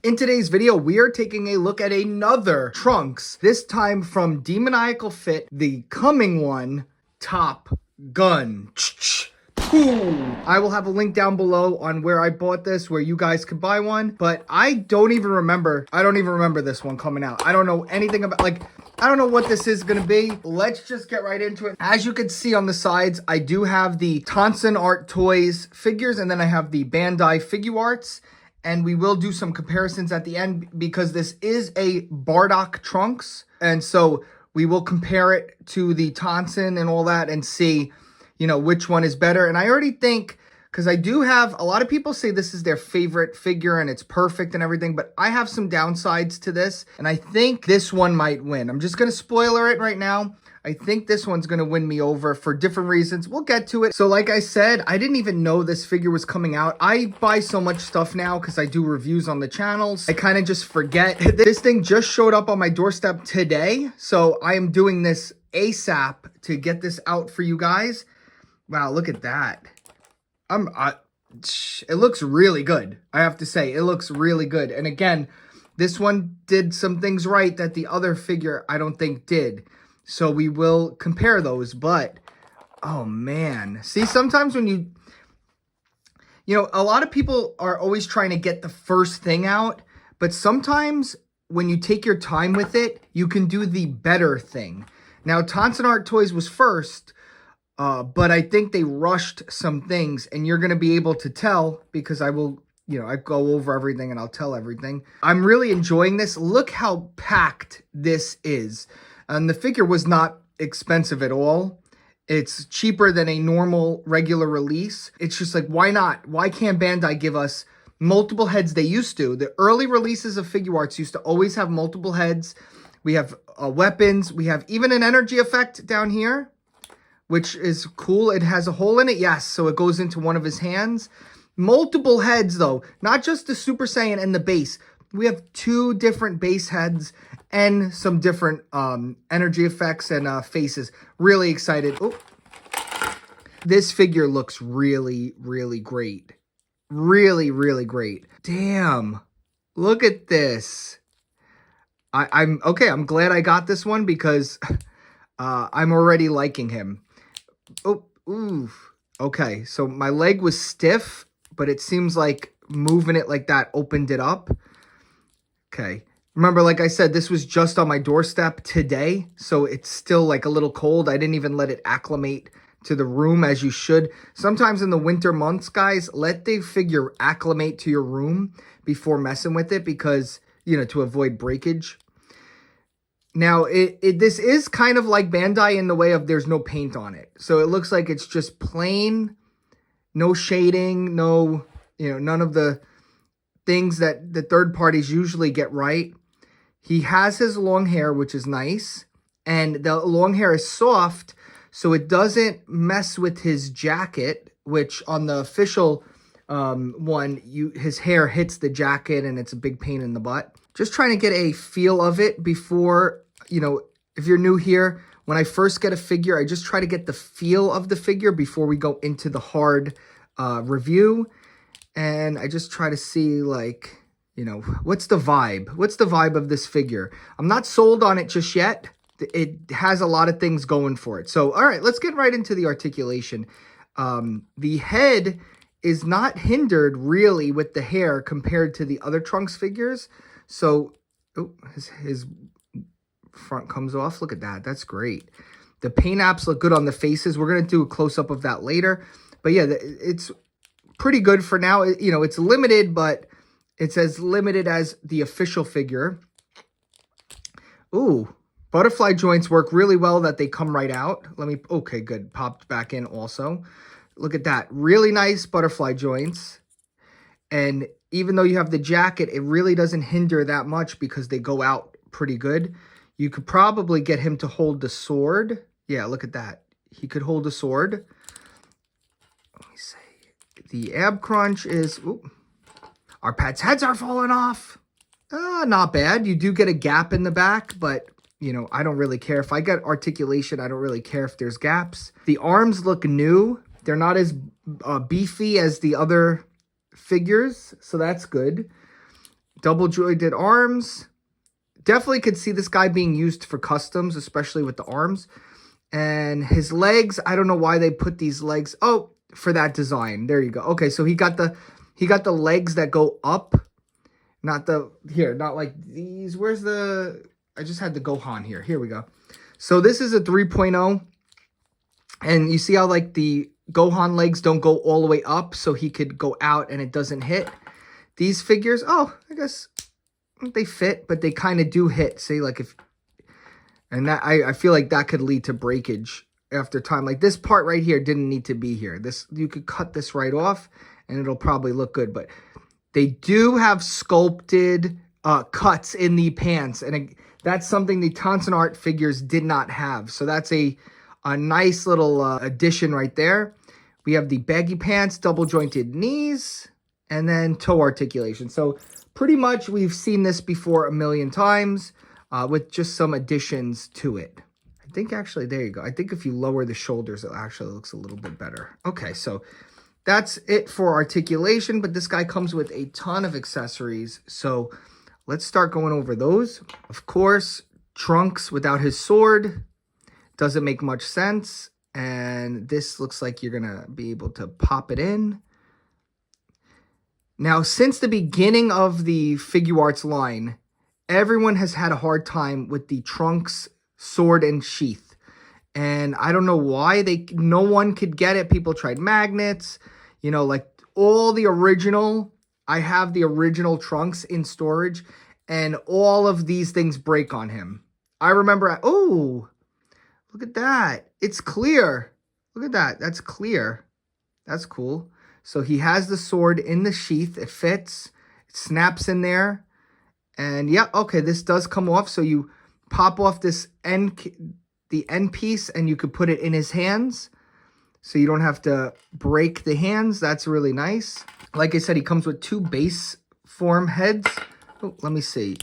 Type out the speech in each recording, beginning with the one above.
In today's video, we are taking a look at another Trunks, this time from Demoniacal Fit, the coming one, Top Gun. I will have a link down below on where I bought this, where you guys could buy one, but I don't even remember this one coming out. I don't know anything about, I don't know what this is gonna be. Let's just get right into it. As you can see on the sides, I do have the Tonson Art Toys figures, and then I have the Bandai Figuarts. And we will do some comparisons at the end because this is a BOJACK Trunks. And so we will compare it to the Tonson and all that and see, you know, which one is better. And I already think, because I do have, a lot of people say this is their favorite figure and it's perfect and everything, but I have some downsides to this. And I think this one might win. I'm just going to spoiler it right now. I think this one's going to win me over for different reasons. We'll get to it. So like I said, I didn't even know this figure was coming out. I buy so much stuff now because I do reviews on the channels. I kind of just forget. This thing just showed up on my doorstep today. So I am doing this ASAP to get this out for you guys. Wow, look at that. It looks really good. I have to say, it looks really good. And again, this one did some things right that the other figure I don't think did. So we will compare those, but, oh man. See, sometimes when you know, a lot of people are always trying to get the first thing out, but sometimes when you take your time with it, you can do the better thing. Now, Tonson Art Toys was first, but I think they rushed some things, and you're going to be able to tell because I will, you know, I go over everything and I'll tell everything. I'm really enjoying this. Look how packed this is. And the figure was not expensive at all. It's cheaper than a normal regular release. It's just like, why not? Why can't Bandai give us multiple heads? They used to. The early releases of Figuarts used to always have multiple heads. We have weapons. We have even an energy effect down here, which is cool. It has a hole in it. Yes, so it goes into one of his hands. Multiple heads, though. Not just the Super Saiyan and the base. We have two different base heads and some different energy effects and faces. Really excited. Oh. This figure looks really, really great. Really, really great. Damn. Look at this. I'm okay. I'm glad I got this one because I'm already liking him. Oh, ooh. Okay, so my leg was stiff, but it seems like moving it like that opened it up. Okay. Remember, like I said, this was just on my doorstep today, so it's still like a little cold. I didn't even let it acclimate to the room as you should. Sometimes in the winter months, guys, let the figure acclimate to your room before messing with it because, you know, to avoid breakage. Now, this is kind of like Bandai in the way of there's no paint on it. So it looks like it's just plain, no shading, no, you know, none of the things that the third parties usually get right. He has his long hair, which is nice. And the long hair is soft, so it doesn't mess with his jacket, which on the official one, his hair hits the jacket and it's a big pain in the butt. Just trying to get a feel of it before, you know, if you're new here, when I first get a figure, I just try to get the feel of the figure before we go into the hard review. And I just try to see, like, you know, what's the vibe? What's the vibe of this figure? I'm not sold on it just yet. It has a lot of things going for it. So, all right, let's get right into the articulation. The head is not hindered, really, with the hair compared to the other Trunks figures. So, oh, his front comes off. Look at that. That's great. The paint apps look good on the faces. We're going to do a close-up of that later. But, yeah, it's pretty good for now. You know, it's limited, but it's as limited as the official figure. Ooh, butterfly joints work really well that they come right out. Okay, good. Popped back in also. Look at that. Really nice butterfly joints. And even though you have the jacket, it really doesn't hinder that much because they go out pretty good. You could probably get him to hold the sword. Yeah, look at that. He could hold the sword. Let me see. The ab crunch is... Ooh, our pets' heads are falling off. Not bad. You do get a gap in the back, but, you know, I don't really care. If I get articulation, I don't really care if there's gaps. The arms look new. They're not as beefy as the other figures, so that's good. Double jointed arms. Definitely could see this guy being used for customs, especially with the arms. And his legs, I don't know why they put these legs. Oh, for that design. There you go. Okay, so he got the legs that go up. Not like these. Where's the... I just had the Gohan here. Here we go. So this is a 3.0. And you see how like the Gohan legs don't go all the way up, so he could go out and it doesn't hit. These figures, oh, I guess they fit, but they kind of do hit. See, like if... And that I feel like that could lead to breakage after time. Like this part right here didn't need to be here. You could cut this right off and it'll probably look good. But they do have sculpted cuts in the pants. And that's something the Tonson Art figures did not have. So that's a nice little addition right there. We have the baggy pants, double jointed knees, and then toe articulation. So pretty much we've seen this before a million times. With just some additions to it. I think actually, there you go. I think if you lower the shoulders, it actually looks a little bit better. Okay, so that's it for articulation, but this guy comes with a ton of accessories. So let's start going over those. Of course, Trunks without his sword doesn't make much sense. And this looks like you're going to be able to pop it in. Now, since the beginning of the Figuarts line, everyone has had a hard time with the Trunks sword and sheath. And I don't know why no one could get it. People tried magnets, you know, like all the original. I have the original Trunks in storage and all of these things break on him. I remember, oh, look at that. It's clear. Look at that. That's clear. That's cool. So he has the sword in the sheath. It fits. It snaps in there. And yeah, okay, this does come off. So you pop off the end piece and you could put it in his hands. So you don't have to break the hands. That's really nice. Like I said, he comes with 2 base form heads. Oh, let me see.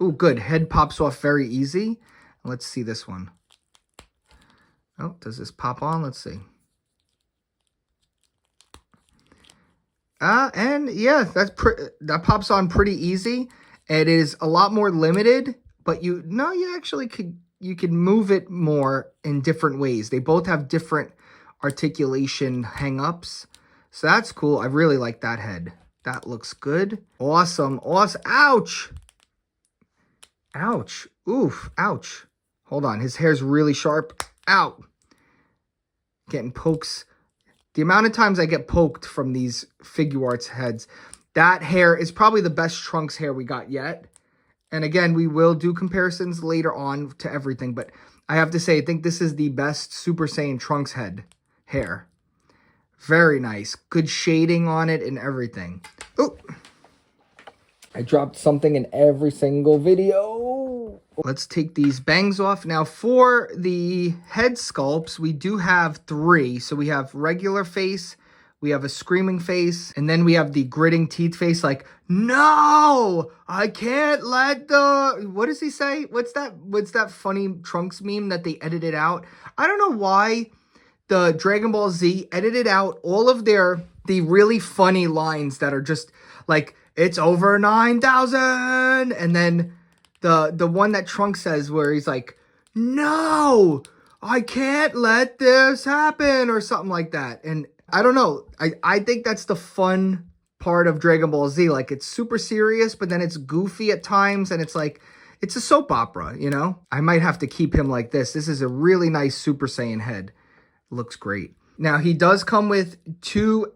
Oh, good. Head pops off very easy. Let's see this one. Oh, does this pop on? Let's see. And yeah, that pops on pretty easy. It is a lot more limited, but you actually could move it more in different ways. They both have different articulation hang-ups. So that's cool. I really like that head. That looks good. Awesome. Awesome. Ouch. Ouch. Oof. Ouch. Hold on. His hair's really sharp. Ow. Getting pokes. The amount of times I get poked from these Figuarts heads. That hair is probably the best Trunks hair we got yet. And again, we will do comparisons later on to everything. But I have to say, I think this is the best Super Saiyan Trunks head hair. Very nice. Good shading on it and everything. Oh, I dropped something in every single video. Let's take these bangs off. Now, for the head sculpts, we do have 3. So we have regular face. We have a screaming face, and then we have the gritting teeth face like, no, I can't let the... What does he say? What's that funny Trunks meme that they edited out? I don't know why the Dragon Ball Z edited out all of the really funny lines that are just like, it's over 9,000. And then the one that Trunks says where he's like, no, I can't let this happen or something like that. And I don't know. I think that's the fun part of Dragon Ball Z. Like, it's super serious, but then it's goofy at times, and it's like, it's a soap opera, you know? I might have to keep him like this. This is a really nice Super Saiyan head. Looks great. Now, he does come with 2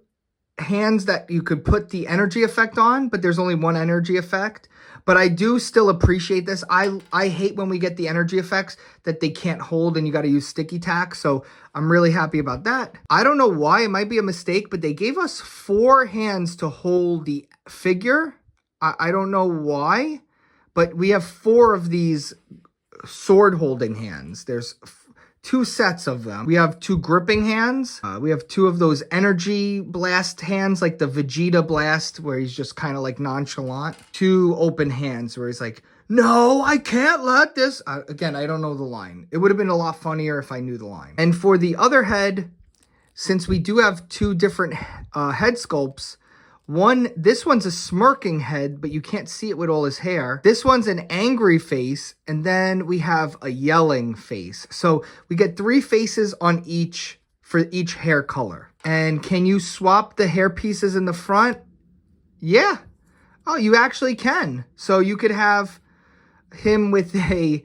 hands that you could put the energy effect on, but there's only 1 energy effect. But I do still appreciate this. I hate when we get the energy effects that they can't hold and you got to use sticky tack. So I'm really happy about that. I don't know why. It might be a mistake, but they gave us 4 hands to hold the figure. I don't know why, but we have 4 of these sword holding hands. There's 2 sets of them. We have 2 gripping hands. We have 2 of those energy blast hands, like the Vegeta blast, where he's just kind of like nonchalant. 2 open hands where he's like, no, I can't let this. Again, I don't know the line. It would have been a lot funnier if I knew the line. And for the other head, since we do have 2 different head sculpts, This one's a smirking head, but you can't see it with all his hair. This one's an angry face, and then we have a yelling face. So we get 3 faces on each for each hair color. And can you swap the hair pieces in the front? Yeah. Oh, you actually can. So you could have him with a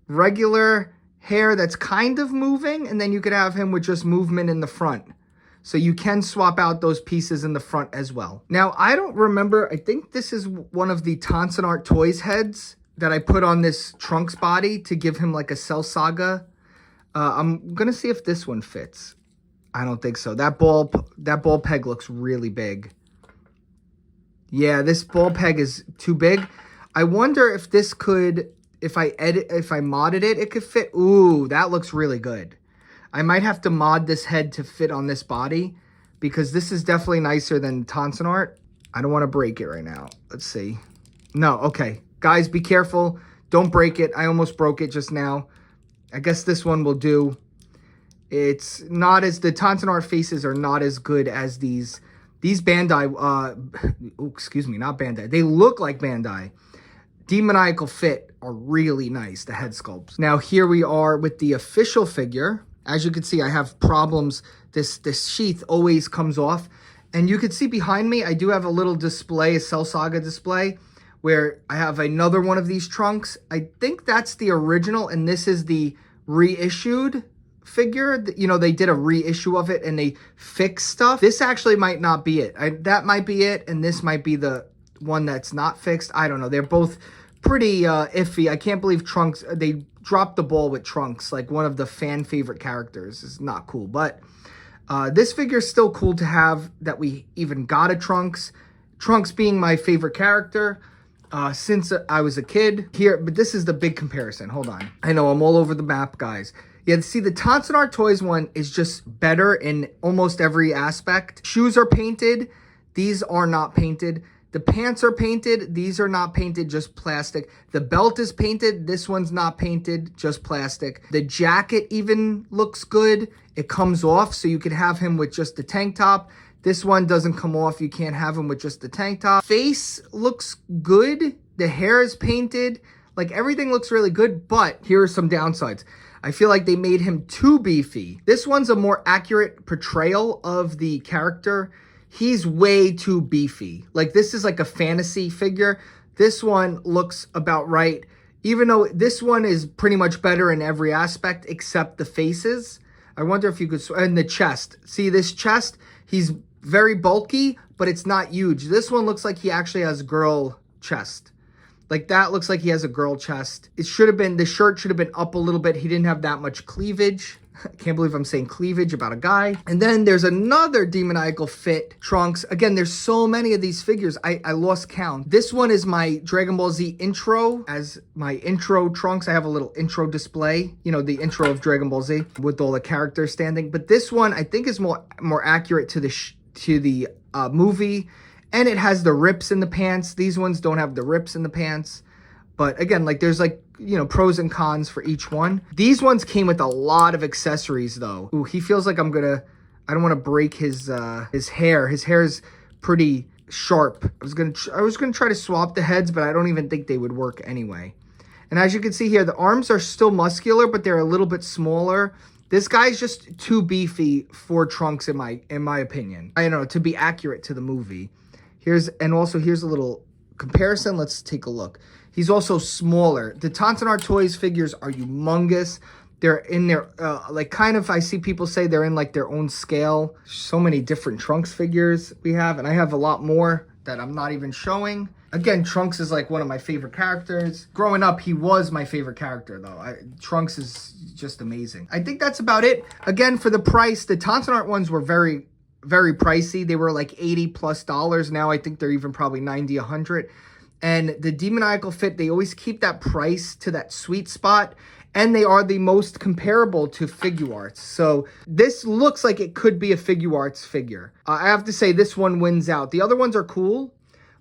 regular hair that's kind of moving, and then you could have him with just movement in the front. So you can swap out those pieces in the front as well. Now, I don't remember, I think this is one of the Art Toys heads that I put on this Trunks body to give him like a Cell Saga. I'm gonna see if this one fits. I don't think so. That ball peg looks really big. Yeah, this ball peg is too big. I wonder if this could, if I modded it, it could fit. Ooh, that looks really good. I might have to mod this head to fit on this body because this is definitely nicer than Art. I don't want to break it right now. Let's see. No, okay. Guys, be careful. Don't break it. I almost broke it just now. I guess this one will do. It's not as, the Art faces are not as good as these Bandai, excuse me, not Bandai. They look like Bandai. Demoniacal fit are really nice, the head sculpts. Now here we are with the official figure. As you can see, I have problems. This sheath always comes off. And you can see behind me, I do have a little display, a Cell Saga display, where I have another one of these Trunks. I think that's the original, and this is the reissued figure. You know, they did a reissue of it, and they fixed stuff. This actually might not be it. That might be it, and this might be the one that's not fixed. I don't know. They're both pretty iffy. I can't believe Trunks, they dropped the ball with Trunks, like one of the fan favorite characters. Is not cool, but this figure is still cool to have, that we even got a Trunks. Trunks being my favorite character since I was a kid. Here, but this is the big comparison. Hold on. I know I'm all over the map, guys. Yeah, see, the Art Toys one is just better in almost every aspect. Shoes are painted. These are not painted. The pants are painted. These are not painted, just plastic. The belt is painted. This one's not painted, just plastic. The jacket even looks good. It comes off, so you could have him with just the tank top. This one doesn't come off. You can't have him with just the tank top. Face looks good. The hair is painted. Like, everything looks really good, but here are some downsides. I feel like they made him too beefy. This one's a more accurate portrayal of the character. He's way too beefy. Like, this is like a fantasy figure. This one looks about right. Even though this one is pretty much better in every aspect except the faces. I wonder if you could, and the chest. See this chest? He's very bulky, but it's not huge. This one looks like he actually has girl chest. Like, that looks like he has a girl chest. It should have been, the shirt should have been up a little bit. He didn't have that much cleavage. I can't believe I'm saying cleavage about a guy. And then there's another Demoniacal fit Trunks. Again, there's so many of these figures. I lost count. This one is my Dragon Ball Z intro. As my intro Trunks, I have a little intro display. You know, the intro of Dragon Ball Z with all the characters standing. But this one, I think, is more accurate to the movie. And it has the rips in the pants. These ones don't have the rips in the pants. But again, like, there's like, you know, pros and cons for each one. These ones came with a lot of accessories though. Ooh, he feels like I don't want to break his hair. His hair is pretty sharp. I was gonna try to swap the heads, but I don't even think they would work anyway. And as you can see here, the arms are still muscular, but they're a little bit smaller. This guy's just too beefy for Trunks in my opinion. I don't know, to be accurate to the movie. Here's a little comparison. Let's take a look. He's also smaller. The Art Toys figures are humongous. They're in their, like, kind of, I see people say they're in like their own scale. So many different Trunks figures we have, and I have a lot more that I'm not even showing. Again, Trunks is like one of my favorite characters. Growing up, he was my favorite character though. Trunks is just amazing. I think that's about it. Again, for the price, the Art ones were very pricey. They were like $80+ now. I think they're even probably 90, 100. And the Demoniacal fit, they always keep that price to that sweet spot. And they are the most comparable to Figuarts. So this looks like it could be a Figuarts figure. I have to say this one wins out. The other ones are cool,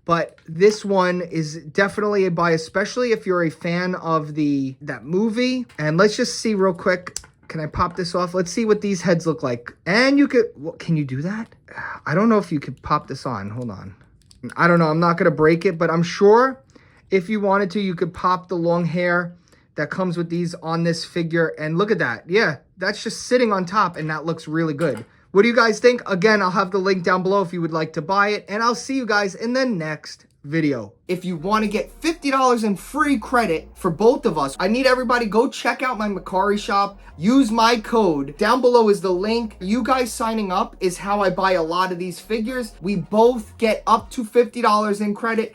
but this one is definitely a buy, especially if you're a fan of that movie. And let's just see real quick. Can I pop this off? Let's see what these heads look like. And you could, can you do that? I don't know if you could pop this on. Hold on. I don't know, I'm not going to break it, but I'm sure if you wanted to, you could pop the long hair that comes with these on this figure. And look at that. Yeah, that's just sitting on top, and that looks really good. What do you guys think? Again, I'll have the link down below if you would like to buy it, and I'll see you guys in the next video. If you want to get $50 in free credit for both of us, I need everybody go check out my Mercari shop. Use my code. Down below is the link. You guys signing up is how I buy a lot of these figures. We both get up to $50 in credit.